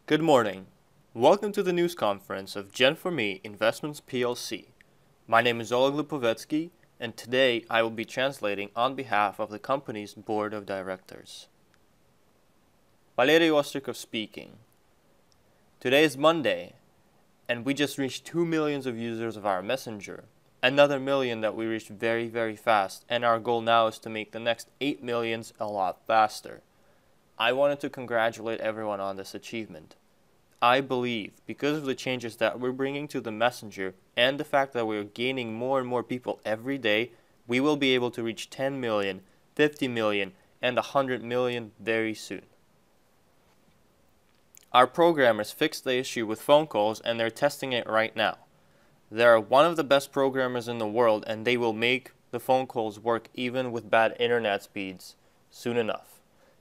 Good morning. Welcome to the news conference of GEM4ME Investments PLC. My name is Oleg Lipovetsky, and today I will be translating on behalf of the company's board of directors. Valery Ostrikov speaking. Today is Monday, and we just reached 2 million users of our messenger. Another million that we reached very fast, and our goal now is to make the next 8 millions a lot faster. I wanted to congratulate everyone on this achievement. I believe, because of the changes that we're bringing to the messenger and the fact that we're gaining more and more people every day, we will be able to reach 10 million, 50 million, and 100 million very soon. Our programmers fixed the issue with phone calls and they're testing it right now. They are one of the best programmers in the world and they will make the phone calls work even with bad internet speeds soon enough.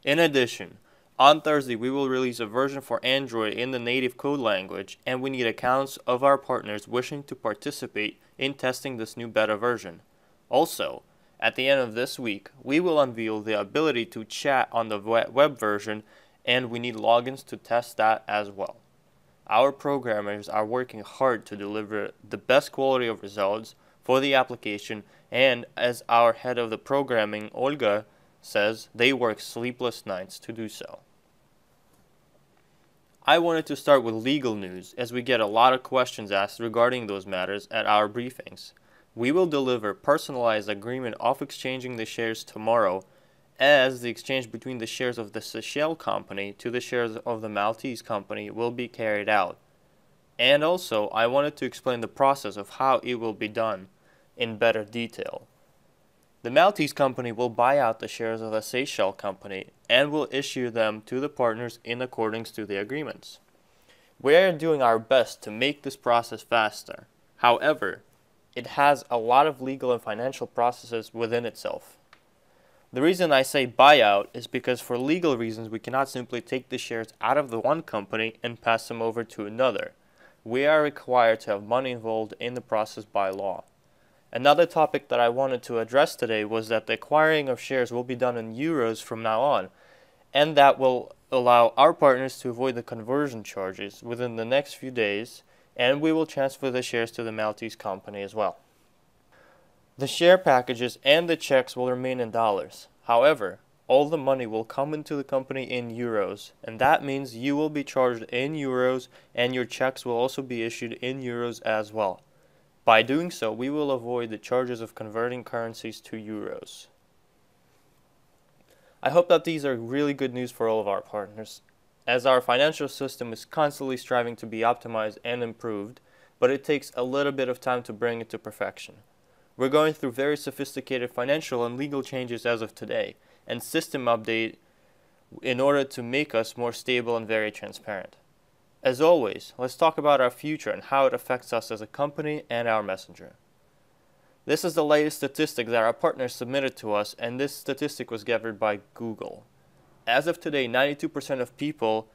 In addition, on Thursday we will release a version for Android in the native code language, and we need accounts of our partners wishing to participate in testing this new beta version. Also, at the end of this week, we will unveil the ability to chat on the web version, and we need logins to test that as well. Our programmers are working hard to deliver the best quality of results for the application, and as our head of the programming, Olga, says, they work sleepless nights to do so. I wanted to start with legal news, as we get a lot of questions asked regarding those matters at our briefings. We will deliver personalized agreement of exchanging the shares tomorrow, as the exchange between the shares of the Seychelles company to the shares of the Maltese company will be carried out. And also, I wanted to explain the process of how it will be done in better detail. The Maltese company will buy out the shares of the Seychelles company and will issue them to the partners in accordance to the agreements. We are doing our best to make this process faster. However, it has a lot of legal and financial processes within itself. The reason I say buyout is because for legal reasons we cannot simply take the shares out of the one company and pass them over to another. We are required to have money involved in the process by law. Another topic that I wanted to address today was that the acquiring of shares will be done in euros from now on, and that will allow our partners to avoid the conversion charges within the next few days, and we will transfer the shares to the Maltese company as well. The share packages and the checks will remain in dollars. However, all the money will come into the company in euros, and that means you will be charged in euros and your checks will also be issued in euros as well. By doing so, we will avoid the charges of converting currencies to euros. I hope that these are really good news for all of our partners, as our financial system is constantly striving to be optimized and improved, but it takes a little bit of time to bring it to perfection. We're going through very sophisticated financial and legal changes as of today, and system update in order to make us more stable and very transparent. As always, let's talk about our future and how it affects us as a company and our messenger. This is the latest statistic that our partners submitted to us, and this statistic was gathered by Google. As of today, 92% of people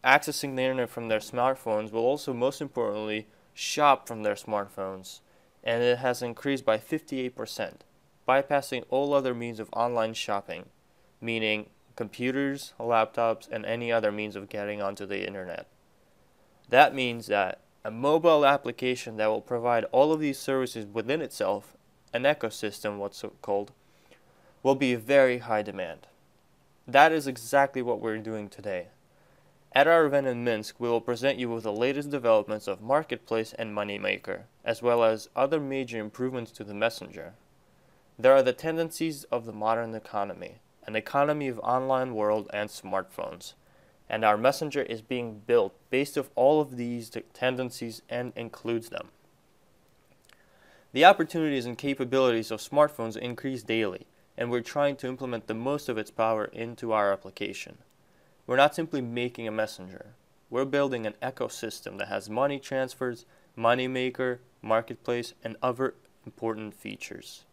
accessing the internet from their smartphones will also, most importantly, shop from their smartphones, and it has increased by 58%, bypassing all other means of online shopping, meaning computers, laptops, and any other means of getting onto the internet. That means that a mobile application that will provide all of these services within itself, an ecosystem what's called, will be very high demand. That is exactly what we're doing today. At our event in Minsk, we will present you with the latest developments of Marketplace and Moneymaker, as well as other major improvements to the messenger. There are the tendencies of the modern economy, an economy of online world and smartphones. And our messenger is being built based off all of these tendencies and includes them. The opportunities and capabilities of smartphones increase daily, and we're trying to implement the most of its power into our application. We're not simply making a messenger. We're building an ecosystem that has money transfers, Moneymaker, Marketplace, and other important features.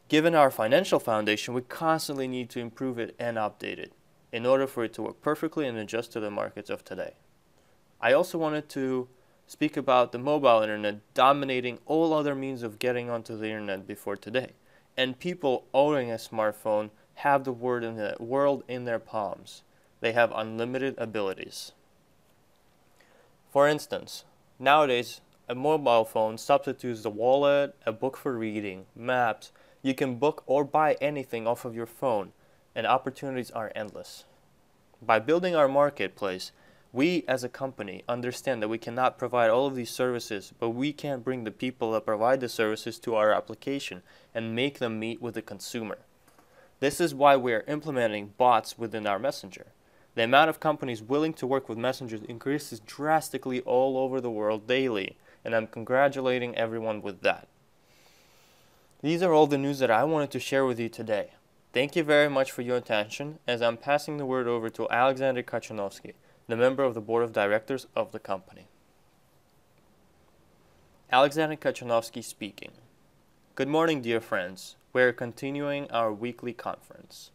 Given our financial foundation, we constantly need to improve it and update it, in order for it to work perfectly and adjust to the markets of today. I also wanted to speak about the mobile internet dominating all other means of getting onto the internet before today, and people owning a smartphone have the world in their palms. They have unlimited abilities. For instance, nowadays, a mobile phone substitutes the wallet, a book for reading, maps. You can book or buy anything off of your phone, and opportunities are endless. By building our marketplace, we as a company understand that we cannot provide all of these services, but we can bring the people that provide the services to our application and make them meet with the consumer. This is why we are implementing bots within our messenger. The amount of companies willing to work with messengers increases drastically all over the world daily, and I'm congratulating everyone with that. These are all the news that I wanted to share with you today. Thank you very much for your attention as I'm passing the word over to Alexander Kachanovsky, the member of the board of directors of the company. Alexander Kachanovsky speaking. Good morning, dear friends. We are continuing our weekly conference.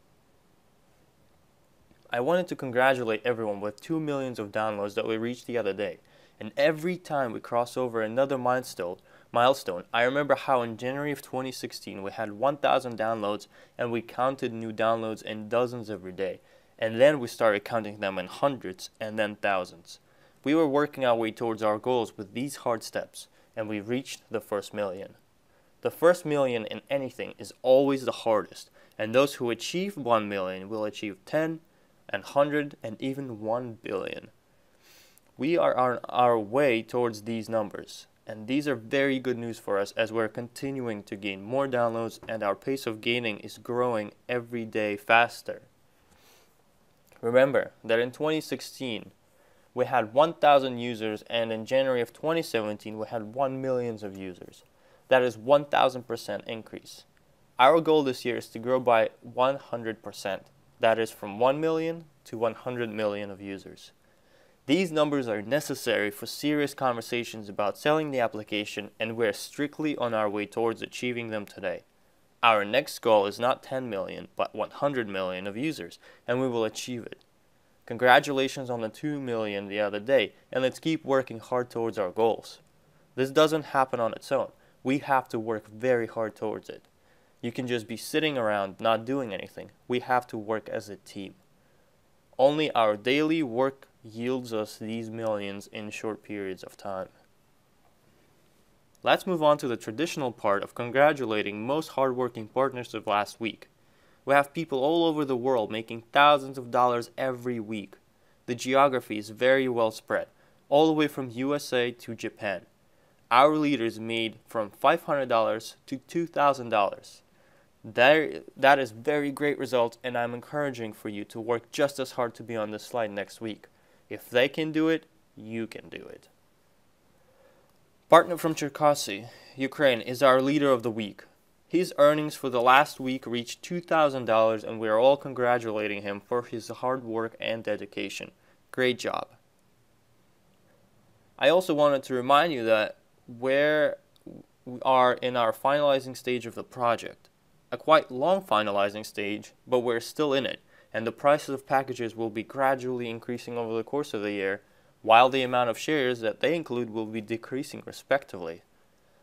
I wanted to congratulate everyone with 2 million of downloads that we reached the other day. And every time we cross over another milestone, I remember how in January of 2016 we had 1,000 downloads and we counted new downloads in dozens every day. And then we started counting them in hundreds and then thousands. We were working our way towards our goals with these hard steps, and we reached the first million. The first million in anything is always the hardest, and those who achieve 1 million will achieve 10, and 100, and even 1 billion. We are on our way towards these numbers, and these are very good news for us as we're continuing to gain more downloads and our pace of gaining is growing every day faster. Remember that in 2016, we had 1,000 users, and in January of 2017, we had 1 million of users. That is 1,000% increase. Our goal this year is to grow by 100%. That is from 1 million to 100 million of users. These numbers are necessary for serious conversations about selling the application, and we're strictly on our way towards achieving them today. Our next goal is not 10 million, but 100 million of users, and we will achieve it. Congratulations on the 2 million the other day, and let's keep working hard towards our goals. This doesn't happen on its own. We have to work very hard towards it. You can just be sitting around not doing anything. We have to work as a team. Only our daily work yields us these millions in short periods of time. Let's move on to the traditional part of congratulating most hardworking partners of last week. We have people all over the world making thousands of dollars every week. The geography is very well spread, all the way from USA to Japan. Our leaders made from $500 to $2,000. That is very great result, and I'm encouraging for you to work just as hard to be on this slide next week. If they can do it, you can do it. Partner from Cherkasy, Ukraine, is our leader of the week. His earnings for the last week reached $2,000, and we are all congratulating him for his hard work and dedication. Great job. I also wanted to remind you that we are in our finalizing stage of the project. A quite long finalizing stage, but we're still in it, and the prices of packages will be gradually increasing over the course of the year, while the amount of shares that they include will be decreasing respectively.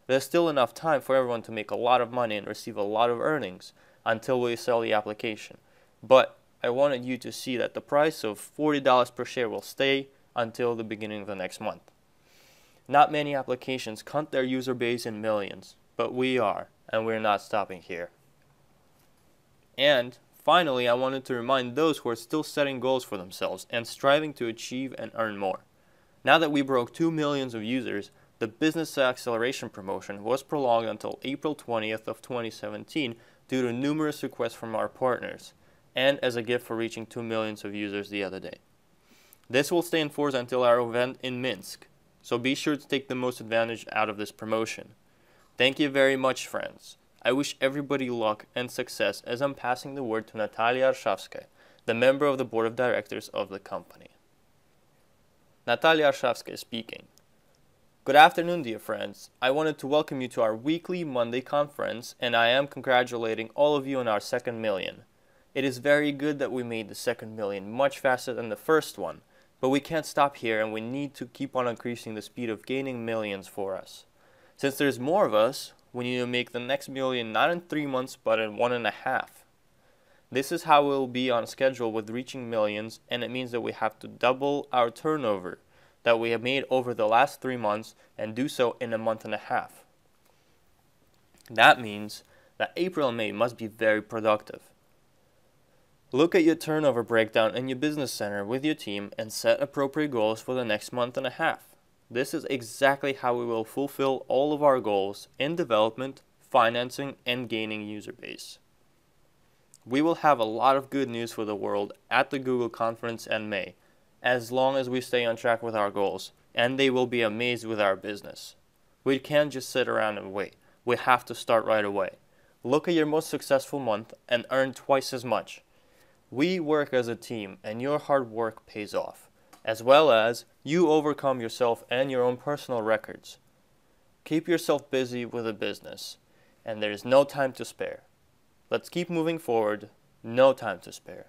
There's still enough time for everyone to make a lot of money and receive a lot of earnings until we sell the application. But I wanted you to see that the price of $40 per share will stay until the beginning of the next month. Not many applications count their user base in millions, but we are, and we're not stopping here. And finally, I wanted to remind those who are still setting goals for themselves and striving to achieve and earn more. Now that we broke 2 million of users, the Business Acceleration promotion was prolonged until April 20th of 2017 due to numerous requests from our partners, and as a gift for reaching 2 million of users the other day. This will stay in force until our event in Minsk, so be sure to take the most advantage out of this promotion. Thank you very much, friends. I wish everybody luck and success as I'm passing the word to Natalia Arshavskaya, the member of the board of directors of the company. Natalia Arshavskaya speaking. Good afternoon, dear friends. I wanted to welcome you to our weekly Monday conference, and I am congratulating all of you on our 2nd million. It is very good that we made the 2nd million much faster than the first one, but we can't stop here, and we need to keep on increasing the speed of gaining millions for us. Since there's more of us, we need to make the next million not in 3 months, but in 1.5. This is how we'll be on schedule with reaching millions, and it means that we have to double our turnover. that we have made over the last 3 months and do so in a month and a half. That means that April and May must be very productive. Look at your turnover breakdown in your business center with your team and set appropriate goals for the next month and a half. This is exactly how we will fulfill all of our goals in development, financing, and gaining user base. We will have a lot of good news for the world at the Google conference in May, as long as we stay on track with our goals, and they will be amazed with our business. We can't just sit around and wait. We have to start right away. Look at your most successful month and earn twice as much. We work as a team, and your hard work pays off, as well as you overcome yourself and your own personal records. Keep yourself busy with a business, and there is no time to spare. Let's keep moving forward, no time to spare.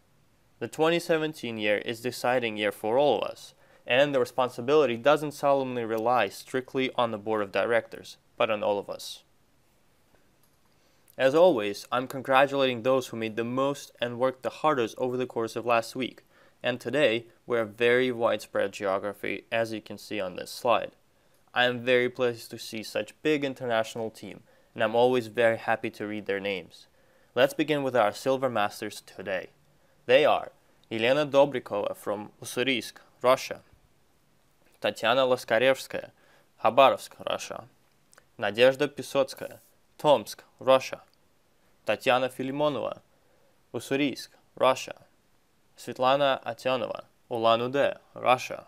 The 2017 year is the deciding year for all of us, and the responsibility doesn't solemnly rely strictly on the board of directors, but on all of us. As always, I'm congratulating those who made the most and worked the hardest over the course of last week, and today we're a very widespread geography, as you can see on this slide. I am very pleased to see such big international team, and I'm always very happy to read their names. Let's begin with our Silver Masters today. They are Elena Dobrikova from Ussurisk, Russia, Tatiana Laskarevskaya, Khabarovsk, Russia, Nadezhda Pisotskaya, Tomsk, Russia, Tatiana Filimonova, Ussurisk, Russia, Svetlana Atyonova, Ulan-Ude, Russia,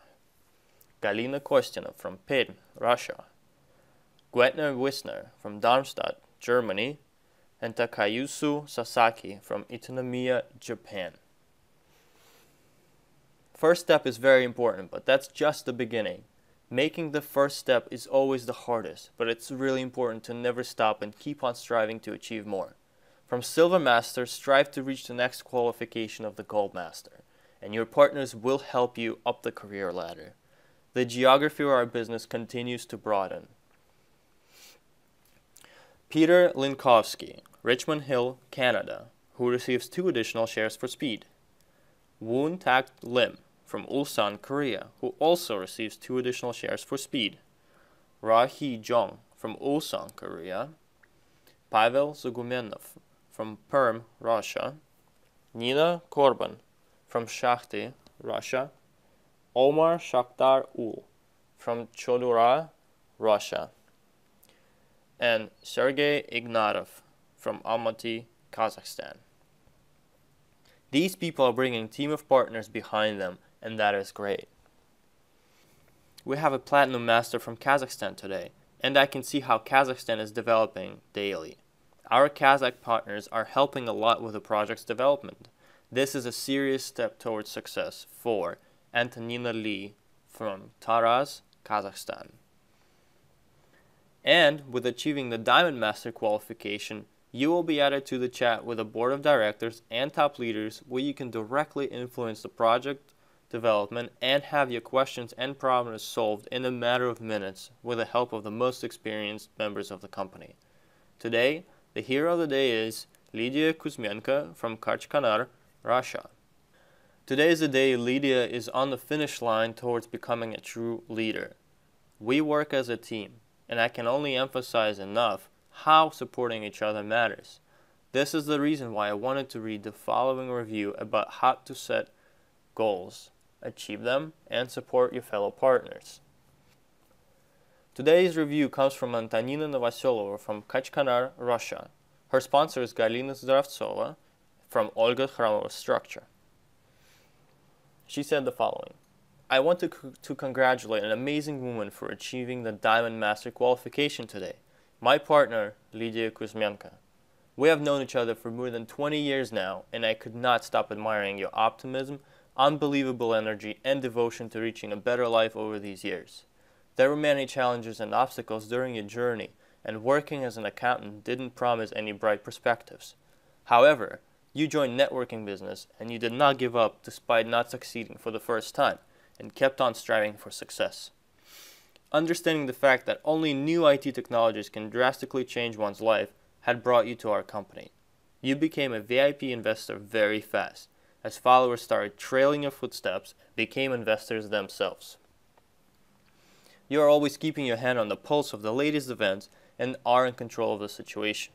Galina Kostina from Perm, Russia, Gretner Wisner from Darmstadt, Germany, and Takayusu Sasaki from Itanomiya, Japan. First step is very important, but that's just the beginning. Making the first step is always the hardest, but it's really important to never stop and keep on striving to achieve more. From Silver Master, strive to reach the next qualification of the Gold Master, and your partners will help you up the career ladder. The geography of our business continues to broaden. Peter Linkovsky, Richmond Hill, Canada, who receives 2 additional shares for speed. Woon Tak Lim from Ulsan, Korea, who also receives 2 additional shares for speed. Ra-hee Jong from Ulsan, Korea. Pavel Zugumenov from Perm, Russia. Nina Korban from Shakhty, Russia. Omar Shakhtar Ul from Chodura, Russia. And Sergei Ignatov from Almaty, Kazakhstan. These people are bringing a team of partners behind them, and that is great. We have a Platinum Master from Kazakhstan today, and I can see how Kazakhstan is developing daily. Our Kazakh partners are helping a lot with the project's development. This is a serious step towards success for Antonina Lee from Taraz, Kazakhstan. And with achieving the Diamond Master qualification, you will be added to the chat with a board of directors and top leaders where you can directly influence the project development and have your questions and problems solved in a matter of minutes with the help of the most experienced members of the company. Today, the hero of the day is Lydia Kuzmenko from Kachkanar, Russia. Today is the day Lydia is on the finish line towards becoming a true leader. We work as a team, and I can only emphasize enough how supporting each other matters. This is the reason why I wanted to read the following review about how to set goals, achieve them, and support your fellow partners. Today's review comes from Antonina Novoselova from Kachkanar, Russia. Her sponsor is Galina Zdravtsova from Olga Khramova Structure. She said the following: I want to congratulate an amazing woman for achieving the Diamond Master qualification today, my partner, Lydia Kuzmenko. We have known each other for more than 20 years now, and I could not stop admiring your optimism, unbelievable energy, and devotion to reaching a better life over these years. There were many challenges and obstacles during your journey, and working as an accountant didn't promise any bright perspectives. However, you joined networking business, and you did not give up despite not succeeding for the first time, and kept on striving for success. Understanding the fact that only new IT technologies can drastically change one's life had brought you to our company. You became a VIP investor very fast, as followers started trailing your footsteps and became investors themselves. You are always keeping your hand on the pulse of the latest events and are in control of the situation.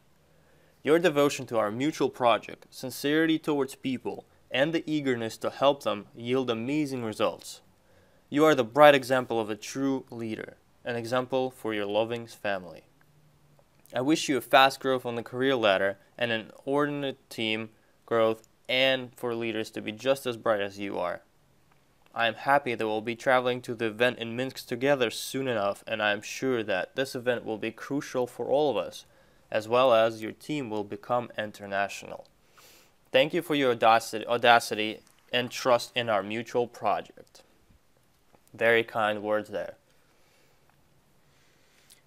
Your devotion to our mutual project, sincerity towards people, and the eagerness to help them yield amazing results. You are the bright example of a true leader, an example for your loving family. I wish you a fast growth on the career ladder and an ordinate team growth, and for leaders to be just as bright as you are. I am happy that we'll be traveling to the event in Minsk together soon enough, and I am sure that this event will be crucial for all of us, as well as your team will become international. Thank you for your audacity and trust in our mutual project. Very kind words there.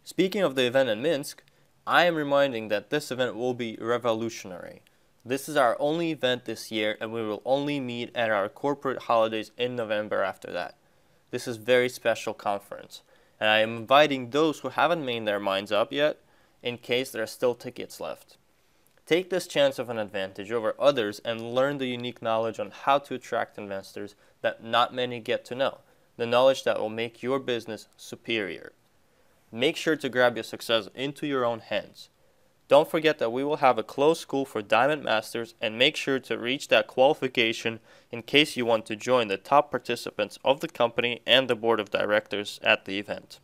Speaking of the event in Minsk, I am reminding that this event will be revolutionary. This is our only event this year, and we will only meet at our corporate holidays in November after that. This is a very special conference, and I am inviting those who haven't made their minds up yet, in case there are still tickets left. Take this chance of an advantage over others and learn the unique knowledge on how to attract investors that not many get to know, the knowledge that will make your business superior. Make sure to grab your success into your own hands. Don't forget that we will have a closed school for Diamond Masters, and make sure to reach that qualification in case you want to join the top participants of the company and the board of directors at the event.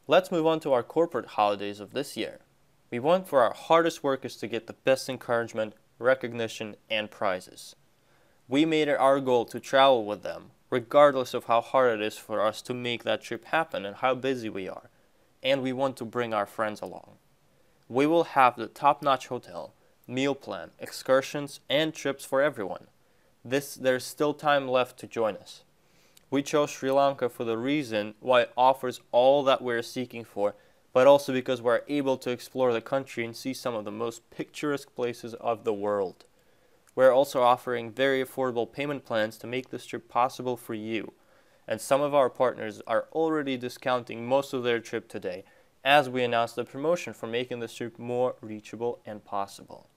Let's move on to our corporate holidays of this year. We want for our hardest workers to get the best encouragement, recognition, and prizes. We made it our goal to travel with them, regardless of how hard it is for us to make that trip happen and how busy we are. And we want to bring our friends along. We will have the top-notch hotel, meal plan, excursions, and trips for everyone. There's still time left to join us. We chose Sri Lanka for the reason why it offers all that we're seeking for, but also because we're able to explore the country and see some of the most picturesque places of the world. We're also offering very affordable payment plans to make this trip possible for you, and some of our partners are already discounting most of their trip today, as we announced the promotion for making this trip more reachable and possible.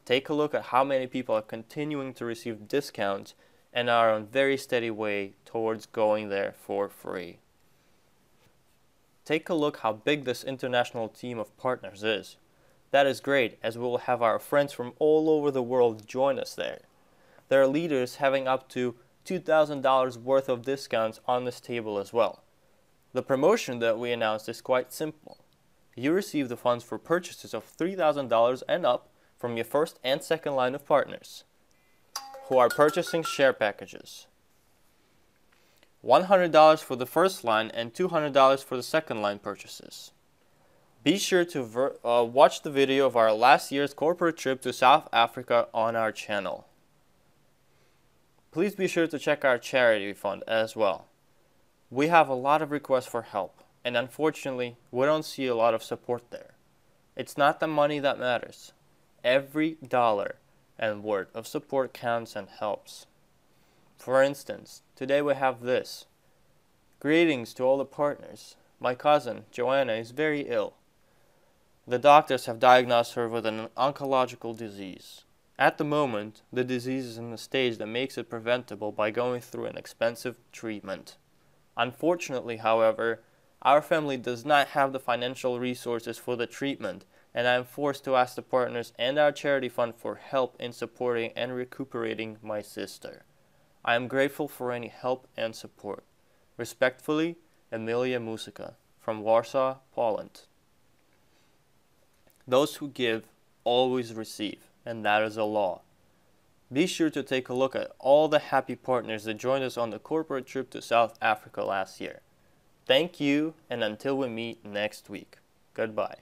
Take a look at how many people are continuing to receive discounts and are on a very steady way towards going there for free. Take a look how big this international team of partners is. That is great, as we will have our friends from all over the world join us there. There are leaders having up to $2,000 worth of discounts on this table as well. The promotion that we announced is quite simple. You receive the funds for purchases of $3,000 and up from your first and second line of partners who are purchasing share packages. $100 for the first line and $200 for the second line purchases. Be sure to watch the video of our last year's corporate trip to South Africa on our channel. Please be sure to check our charity fund as well. We have a lot of requests for help, and unfortunately, we don't see a lot of support there. It's not the money that matters. Every dollar and word of support counts and helps. For instance, today we have this. Greetings to all the partners. My cousin, Joanna, is very ill. The doctors have diagnosed her with an oncological disease. At the moment, the disease is in a stage that makes it preventable by going through an expensive treatment. Unfortunately, however, our family does not have the financial resources for the treatment, and I am forced to ask the partners and our charity fund for help in supporting and recuperating my sister. I am grateful for any help and support. Respectfully, Emilia Musica, from Warsaw, Poland. Those who give always receive, and that is a law. Be sure to take a look at all the happy partners that joined us on the corporate trip to South Africa last year. Thank you, and until we meet next week. Goodbye.